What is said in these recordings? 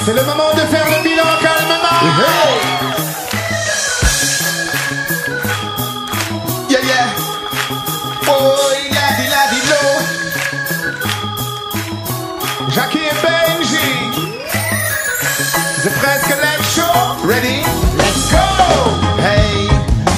C'est le moment de faire le bilan calmement. Yeah, yeah. Oh, la-di-la-di-lo. Jackie et Benji. C'est presque live show. Ready? Let's go. Hey,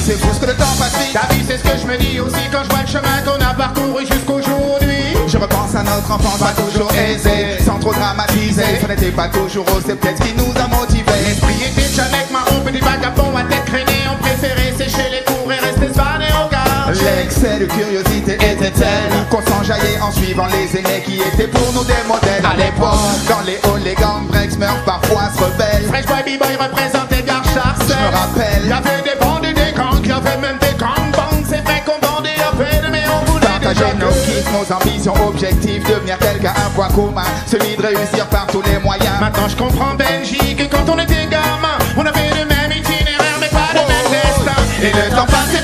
c'est fou ce que le temps passe vite. Ta vie, c'est ce que je me dis aussi quand je vois le chemin qu'on a parcouru jusqu'aujourd'hui. Je repense à notre enfance, pas toujours aisée, sans trop dramatiser. Ce n'était pas toujours rose, c'est peut-être ce qui nous a motivés. L'esprit était Janek, marron, petit vagabond à tête traînée. On préférait sécher les cours et rester svané au gars. L'excès de curiosité était tel qu'on s'enjaillait en suivant les aînés qui étaient pour nous des modèles. À l'époque, dans les halls, les gangs breaks meurent parfois se rebellent. Fresh Boy B-Boy représentait Gare Charcel. Je me rappelle, Y'avait des bandes et des gangs, y'avait même des gangbangs. C'est vrai qu'on vendait à peine, mais on voulait partager nos kiffs, nos ambitions, objectifs, devenir quelqu'un, un point commun, celui de réussir par tous les moyens. Maintenant je comprends Benji que quand on était gamin, on avait le même itinéraire mais pas le même destin. Et le temps passé,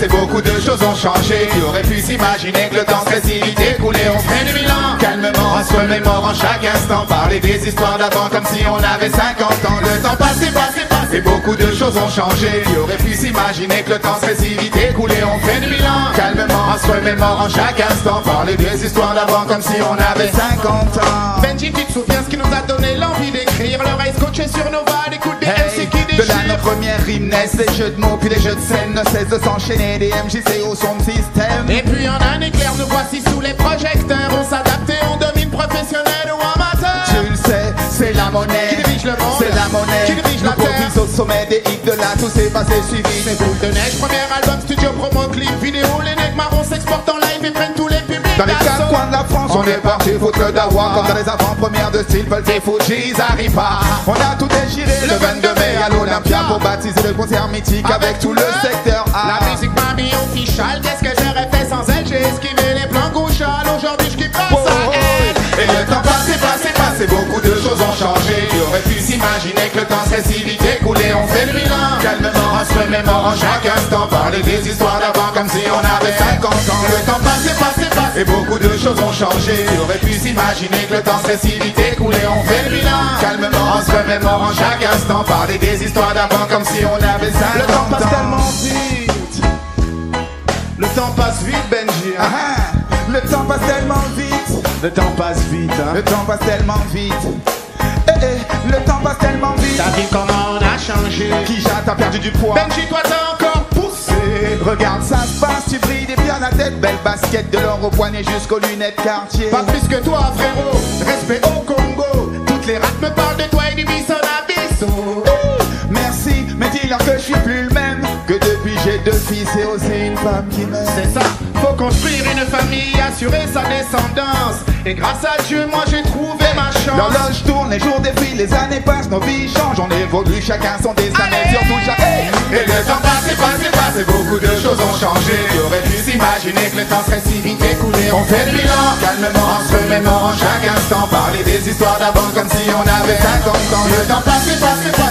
beaucoup de choses ont changé. Qui aurait pu s'imaginer que le temps serait si vite écoulé? On fait du bilan, calmement, en se remémorant chaque instant. Parler des histoires d'avant comme si on avait 50 ans. Le temps passé, beaucoup de choses ont changé. Qui aurait pu s'imaginer que le temps serait si vite écoulé? On fait du bilan, calmement, en se remémorant chaque instant. Parler des histoires d'avant comme si on avait 50 ans. Benji, tu te souviens ce qui nous a donné l'envie d'écrire? L'oreille scotchée sur nos voix, d'écoute des MC qui de là déchirent. nos premières rimes naissent, des jeux de mots puis des jeux de scène ne cessent de s'enchaîner, des MJC au son de système. Et puis en un éclair, nous voici sous les projecteurs. On s'adapte et on domine, professionnel ou amateur. Tu le sais, c'est la monnaie Qui dirige le monde, c'est la monnaie qui dirige la nous terre. produisons au sommet des hits de là, tout s'est passé suivi. C'est boule de neige, premier album, studio, promo, clip, vidéo. Les nègres marrons s'exportent en live et prennent tous les publics. Dans les quatre d'assaut. coins de la France, on est parti foutre le dawa. Comme dans les avant-premières de style, Volt et Fugees, Arriba. On a tout déchiré le 22 mai à l'Olympia pour baptiser le concert mythique avec tout le secteur A. La musique m'a mis official, qu'est-ce que j'aurais fait sans elle? J'ai esquivé les plans gauchales, aujourd'hui je kiffe grâce à elle. Et le temps passé, beaucoup de choses ont changé. Tu aurais pu s'imaginer que le temps serait si vite écoulé. On fait le bilan, calmement, en se remémorant chaque instant. Parler des histoires d'avant comme si on avait 50 ans. Le temps passé, et beaucoup de choses ont changé. Tu aurais pu s'imaginer que le temps serait si vite écoulé. On fait le bilan, calmement, en se remémorant chaque instant. Parler des histoires d'avant comme si on avait 50 ans. Le temps passe tellement vite. Le temps passe vite, Benji. Hein? Le temps passe tellement vite. Le temps passe vite, hein. Le temps passe tellement vite. Le temps passe tellement vite. T'as vu comment on a changé? Kija, t'as perdu du poids. Benji, toi t'as encore poussé. Regarde, ça se passe, tu brilles des pieds à la tête. Belle basket, de l'or au poignet jusqu'aux lunettes quartier. Pas plus que toi, frérot. Respect au Congo. Toutes les rates me parlent de toi et du bisson à bisson. Merci, mais dis-leur que je suis plus le même. Que depuis j'ai 2 fils et aussi une femme qui m'aime. C'est ça, faut construire une famille, assurer sa descendance. Et grâce à Dieu, moi j'ai trouvé ma chance. L'horloge tourne, les jours défilent, les années passent, nos vies changent. On évolue, chacun son destin, mais surtout chacun. Et le temps passé, beaucoup de choses ont changé. Tu aurais pu s'imaginer que le temps serait si vite écoulé. On fait le bilan, calmement, en se remémorant chaque instant. Parler des histoires d'avant comme si on avait 50 ans. Le temps passé,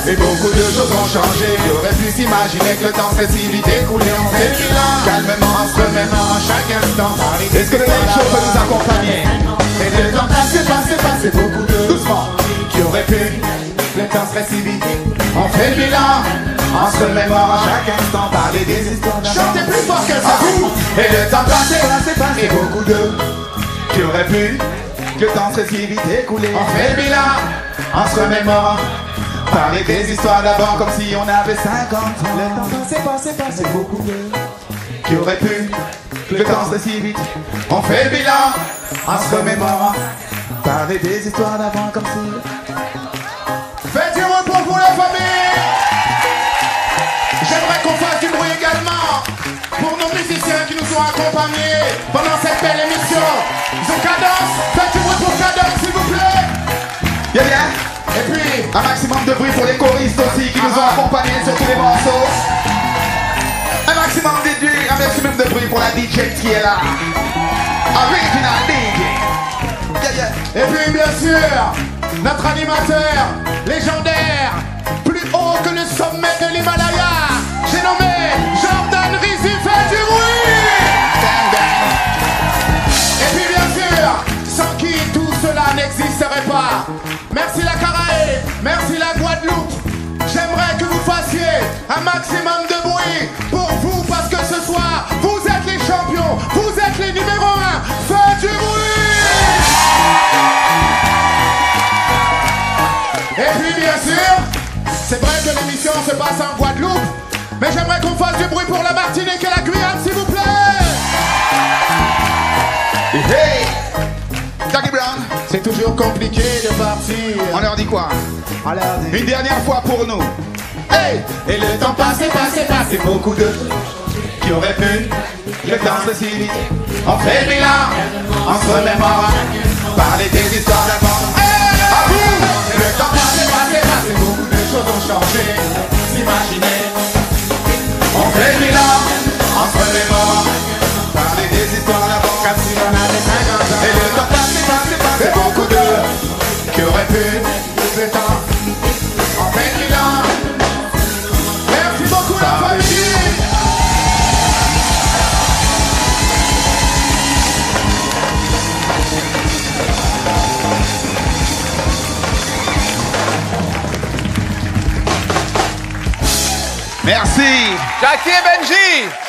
et beaucoup de choses ont changé. Tu aurais pu s'imaginer que le temps serait si vite écoulé. On fait le bilan, calmement, en se remémorant chaque instant. Est-ce que le live show peut nous accompagner? Et le temps passé, beaucoup de doucement. Qui aurait pu, le temps serait si vite. On fait le bilan, en se remémorant chaque instant. Parler des histoires d'avant. Chantez plus fort que ça. Et le temps passé, et beaucoup de qui aurait pu, que le temps serait si vite écoulé. On fait le bilan, en se remémorant. Parler des histoires d'avant comme si on avait 50 ans. Le temps passé, beaucoup de qui aurait pu, que le temps serait si vite. On fait le bilan, en se remémorant. Parler des histoires d'avant comme si. Faites du repos pour la famille. J'aimerais qu'on fasse du bruit également pour nos musiciens qui nous ont accompagnés pendant cette belle émission. The Cadence, faites du bruit pour Cadence s'il vous plaît. Yeah. Et puis, Un maximum de bruit pour les choristes aussi qui nous ont accompagnés sur tous les morceaux. Un maximum de bruit pour la DJ qui est là. Original DJ. et puis bien sûr, notre animateur légendaire, plus haut que le sommet de l'Himalaya. J'ai nommé Jordan Rizzi, fait du bruit. Et puis bien sûr, sans qui tout cela n'existerait pas. vérifier un maximum de bruit pour vous parce que ce soir, vous êtes les champions, vous êtes les numéros 1. Faites du bruit! Et puis bien sûr, c'est vrai que l'émission se passe en Guadeloupe, mais j'aimerais qu'on fasse du bruit pour la Martinique et la Guyane, s'il vous plaît! Hey! Jackie Brown! C'est toujours compliqué de partir. On leur dit quoi? Une dernière fois pour nous. Hey! Et le temps passé, beaucoup de qui auraient pu le temps se si on fait le bilan, on se remémore, parler des histoires d'avant. À vous! Et le temps passé, beaucoup de choses ont changé. S'imaginer, on fait le bilan, on se remémore, parler des histoires d'avant. Comme si on avait 50 ans. Et le temps passé, beaucoup de qui auraient pu le temps. On fait le bilan. Merci beaucoup la famille! Merci. Jackie et Benji.